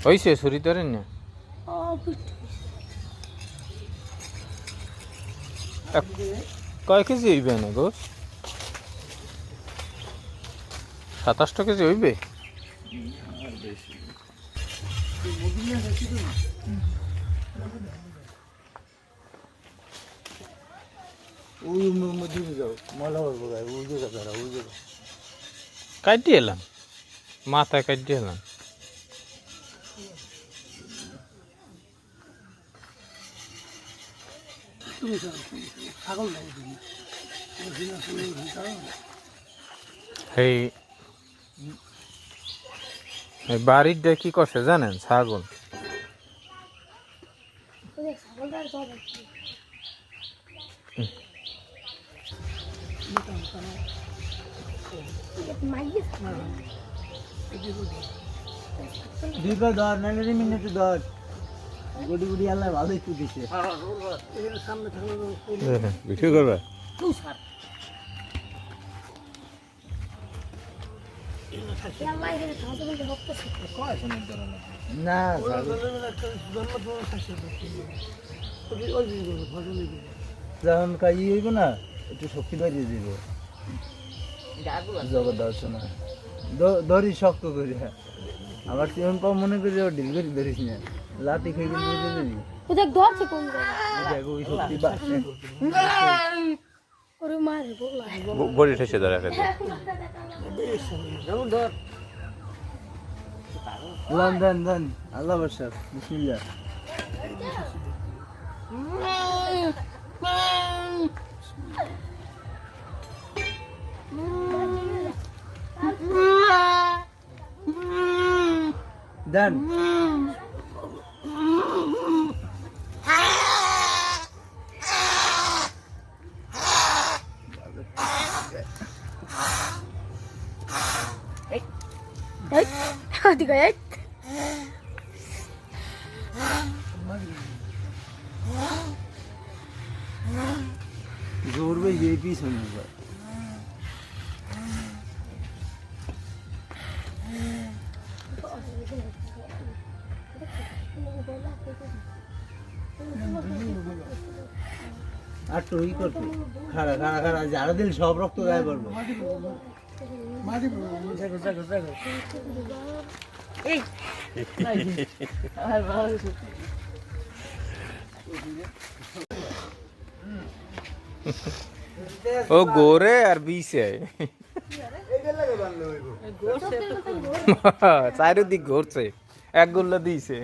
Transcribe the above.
হইছে ছুরি ধরেন না কয় কেজি হইবে না গো 27 কেজি হইবে কাটি এলাম মাথায় কাটি এলাম এই বাড়িটা কি করছে জানেন ছাগল দুইবার ধর নাইলে মিনিটে ধর গুডি গুডি আল্লাহ ভালো একটু দিছে ভিডিও করবা না যখন কাজ হইব না একটু শক্তি বাড়িয়ে দিব জগৎ দর্শন ধরি শক্ত করি আবার তেমন পাও মনে করি ঢিল করে ধরিস না লাতি খেয়ে কিন্তু দিবি দেখো ওই শক্তি বাড়ছে বড়ি ঠেসে ধরে দেন আল্লাহ বর্ষা বিসমিল্লাহ দেন जोर में ये भी सुनूंगा আর তো ই করতে খাড়া খাড়া খাড়া যারা দিল সব রক্ত গায়ে পড়বে ও গোরে আর বিছে চারিদিক ঘুরছে এক গোল্লা দিয়েছে